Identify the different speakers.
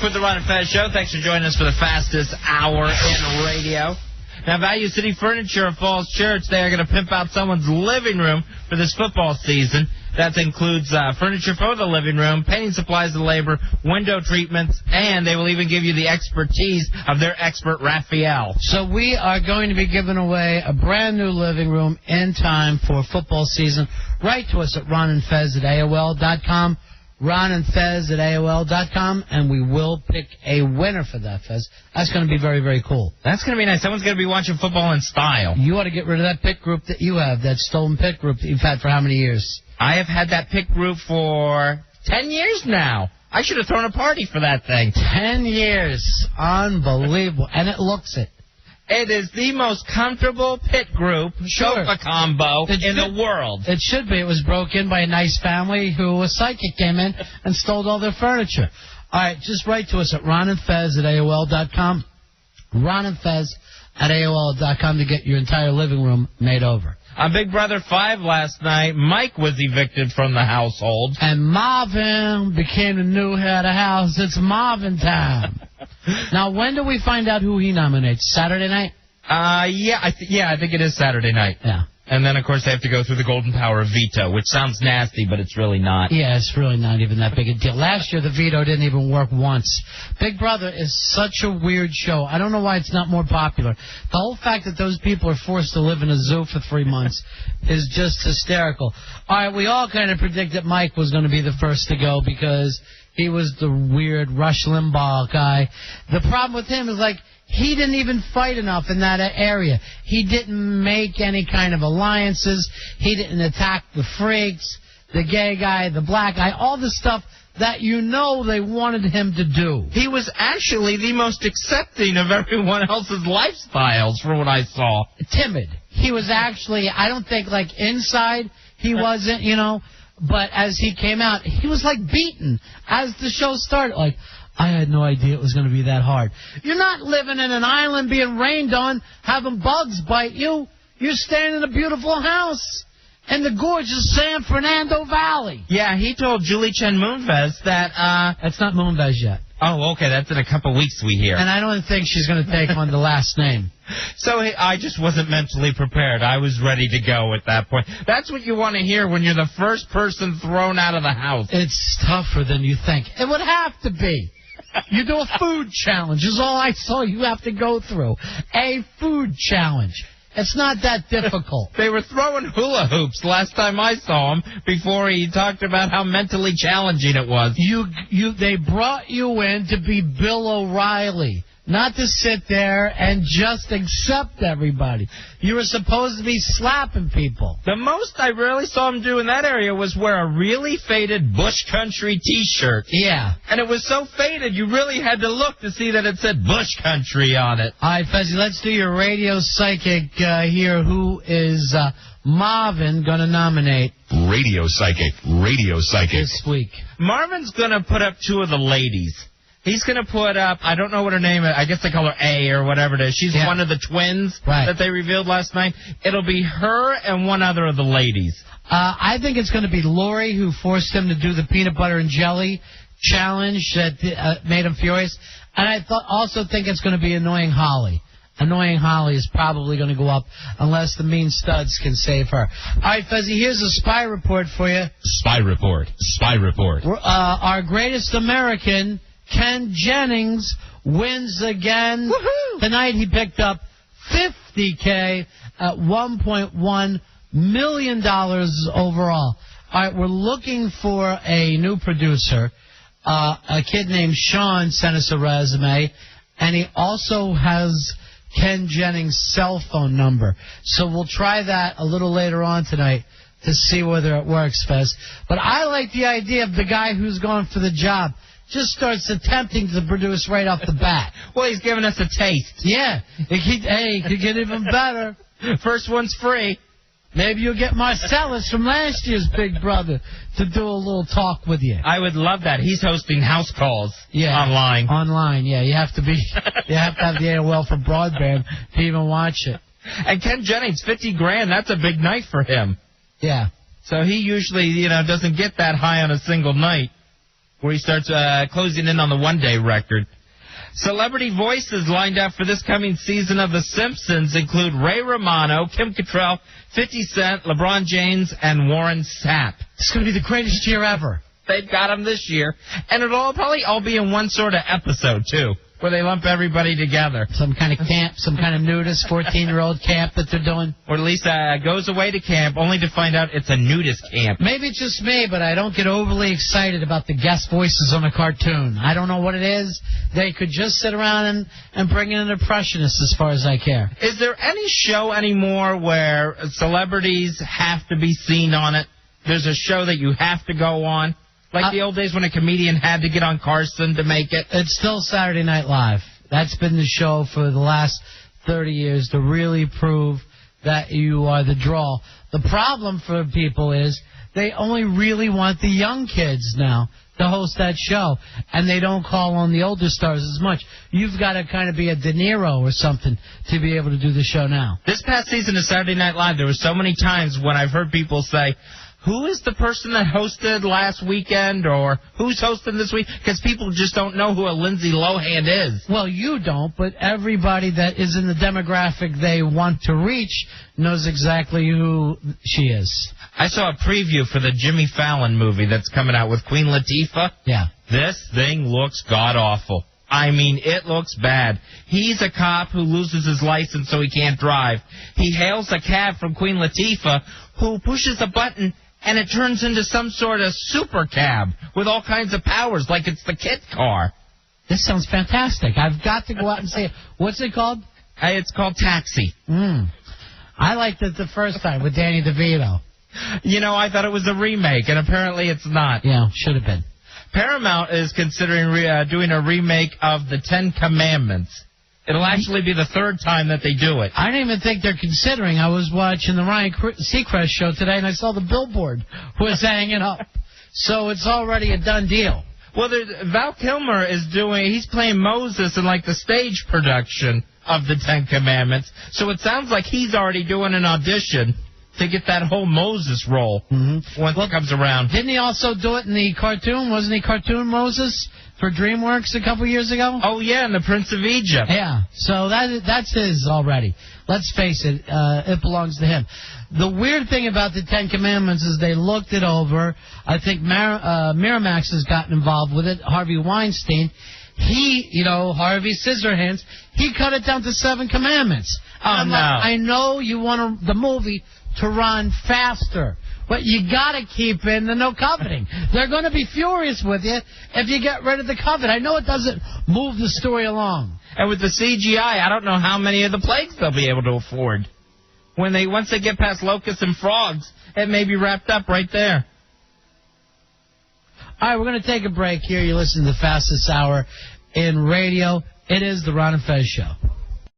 Speaker 1: with the Ron and Fez Show. Thanks for joining us for the fastest hour in radio. Now, Value City Furniture of Falls Church, they are going to pimp out someone's living room for this football season. That includes furniture for the living room, painting supplies and labor, window treatments, and they will even give you the expertise of their expert, Raphael.
Speaker 2: So we are going to be giving away a brand-new living room in time for football season. Write to us at ronandfez@AOL.com. ronandfez@AOL.com, and we will pick a winner for that, Fez. That's going to be very, very cool.
Speaker 1: That's going to be nice. Someone's going to be watching football in style.
Speaker 2: You ought to get rid of that pit group that you have, that stolen pit group that you've had for how many years?
Speaker 1: I have had that pit group for 10 years now. I should have thrown a party for that thing.
Speaker 2: 10 years. Unbelievable. And it looks it.
Speaker 1: It is the most comfortable pit group sofa combo in the world.
Speaker 2: It should be. It was broken by a nice family who a psychic came in and stole all their furniture. All right, just write to us at ronandfez@AOL.com. ronandfez@AOL.com to get your entire living room made over.
Speaker 1: On Big Brother 5 last night, Mike was evicted from the household.
Speaker 2: And Marvin became the new head of house. It's Marvin time. Now, when do we find out who he nominates? Saturday night?
Speaker 1: Yeah, I think it is Saturday night.
Speaker 2: Yeah.
Speaker 1: And then, of course, they have to go through the golden power of veto, which sounds nasty, but it's really not.
Speaker 2: Yeah, it's really not even that big a deal. Last year, the veto didn't even work once. Big Brother is such a weird show. I don't know why it's not more popular. The whole fact that those people are forced to live in a zoo for 3 months is just hysterical. All right, we all kind of predicted Mike was going to be the first to go because he was the weird Rush Limbaugh guy. The problem with him is, like, he didn't even fight enough in that area. He didn't make any kind of alliances. He didn't attack the freaks, the gay guy, the black guy, all the stuff that you know they wanted him to do.
Speaker 1: He was actually the most accepting of everyone else's lifestyles, from what I saw.
Speaker 2: Timid. He was actually, I don't think, like, inside he wasn't, you know, but as he came out, he was, like, beaten as the show started. Like, I had no idea it was going to be that hard. You're not living in an island being rained on, having bugs bite you. You're staying in a beautiful house in the gorgeous San Fernando Valley.
Speaker 1: Yeah, he told Julie Chen Moonves that,
Speaker 2: That's not Moonves yet.
Speaker 1: Oh, okay, that's in a couple weeks we hear.
Speaker 2: And I don't think she's going to take on the last name.
Speaker 1: So I just wasn't mentally prepared. I was ready to go at that point. That's what you want to hear when you're the first person thrown out of the house.
Speaker 2: It's tougher than you think. It would have to be. You do a food challenge is all I saw you have to go through. A food challenge. It's not that difficult.
Speaker 1: They were throwing hula hoops last time I saw him before he talked about how mentally challenging it was.
Speaker 2: They brought you in to be Bill O'Reilly, not to sit there and just accept everybody. You were supposed to be slapping people.
Speaker 1: The most I really saw him do in that area was wear a really faded Bush Country T-shirt.
Speaker 2: Yeah.
Speaker 1: And it was so faded, you really had to look to see that it said Bush Country on it.
Speaker 2: All right, Fezzy, let's do your radio psychic here. Who is Marvin going to nominate?
Speaker 3: Radio psychic
Speaker 2: This week.
Speaker 1: Marvin's going to put up two of the ladies. He's going to put up, I don't know what her name is, I guess they call her A or whatever it is. She's one of the twins that they revealed last night. It'll be her and one other of the ladies.
Speaker 2: I think it's going to be Lori who forced him to do the peanut butter and jelly challenge that made him furious. And I also think it's going to be Annoying Holly. Annoying Holly is probably going to go up unless the mean studs can save her. All right, Fuzzy, here's a spy report for you.
Speaker 3: Spy report.
Speaker 2: Our greatest American, Ken Jennings, wins again.
Speaker 1: Woohoo!
Speaker 2: Tonight he picked up $50K at $1.1 million overall. All right, we're looking for a new producer. A kid named Sean sent us a resume, and he also has Ken Jennings' cell phone number. So we'll try that a little later on tonight to see whether it works, Fez. But I like the idea of the guy who's going for the job just starts attempting to produce right off the bat.
Speaker 1: Well, he's giving us a taste.
Speaker 2: Yeah. It could get even better.
Speaker 1: First one's free.
Speaker 2: Maybe you'll get Marcellus from last year's Big Brother to do a little talk with you.
Speaker 1: I would love that. He's hosting house calls online.
Speaker 2: Online, yeah. You have to have the AOL for broadband to even watch it.
Speaker 1: And Ken Jennings, $50,000, that's a big night for him.
Speaker 2: Yeah.
Speaker 1: So he usually, doesn't get that high on a single night. where he starts closing in on the one-day record. Celebrity voices lined up for this coming season of The Simpsons include Ray Romano, Kim Cattrall, 50 Cent, LeBron James, and Warren Sapp.
Speaker 2: It's going to be the greatest year ever.
Speaker 1: They've got them this year. And it'll probably all be in one sort of episode, too, where they lump everybody together.
Speaker 2: Some kind of camp, some kind of nudist 14-year-old camp that they're doing.
Speaker 1: Or at least goes away to camp, only to find out it's a nudist camp.
Speaker 2: Maybe it's just me, but I don't get overly excited about the guest voices on a cartoon. I don't know what it is. They could just sit around and bring in an impressionist as far as I care.
Speaker 1: Is there any show anymore where celebrities have to be seen on it? There's a show that you have to go on? Like the old days when a comedian had to get on Carson to make it?
Speaker 2: It's still Saturday Night Live. That's been the show for the last 30 years to really prove that you are the draw. The problem for people is they only really want the young kids now to host that show, and they don't call on the older stars as much. You've got to kind of be a De Niro or something to be able to do the show now.
Speaker 1: This past season of Saturday Night Live, there were so many times when I've heard people say, who is the person that hosted last weekend, or who's hosting this week? Because people just don't know who a Lindsay Lohan is.
Speaker 2: Well, you don't, but everybody that is in the demographic they want to reach knows exactly who she is.
Speaker 1: I saw a preview for the Jimmy Fallon movie that's coming out with Queen Latifah.
Speaker 2: Yeah.
Speaker 1: This thing looks god-awful. I mean, it looks bad. He's a cop who loses his license so he can't drive. He hails a cab from Queen Latifah, who pushes a button, and it turns into some sort of super cab with all kinds of powers, like it's the kid car.
Speaker 2: This sounds fantastic. I've got to go out and see it. What's it called?
Speaker 1: It's called Taxi.
Speaker 2: I liked it the first time with Danny DeVito.
Speaker 1: You know, I thought it was a remake, and apparently it's not.
Speaker 2: Yeah, should have been.
Speaker 1: Paramount is considering doing a remake of The Ten Commandments. It'll actually be the third time that they do it.
Speaker 2: I don't even think they're considering. I was watching the Ryan Seacrest show today, and I saw the billboard was hanging up. So it's already a done deal.
Speaker 1: Well, Val Kilmer is he's playing Moses in like the stage production of The Ten Commandments. So it sounds like he's already doing an audition to get that whole Moses role once it comes around.
Speaker 2: Didn't he also do it in the cartoon? Wasn't he Cartoon Moses for DreamWorks a couple years ago?
Speaker 1: Oh, yeah, and the Prince of Egypt.
Speaker 2: Yeah, so that's his already. Let's face it, it belongs to him. The weird thing about the Ten Commandments is they looked it over. I think Miramax has gotten involved with it. Harvey Weinstein. He, Harvey Scissorhands, he cut it down to 7 commandments.
Speaker 1: Oh, no.
Speaker 2: I know you want the movie to run faster, but you got to keep in the no coveting. They're going to be furious with you if you get rid of the covet. I know it doesn't move the story along.
Speaker 1: And with the CGI, I don't know how many of the plagues they'll be able to afford. Once they get past locusts and frogs, it may be wrapped up right there.
Speaker 2: All right, we're going to take a break here. You listen to the fastest hour in radio. It is the Ron and Fez Show.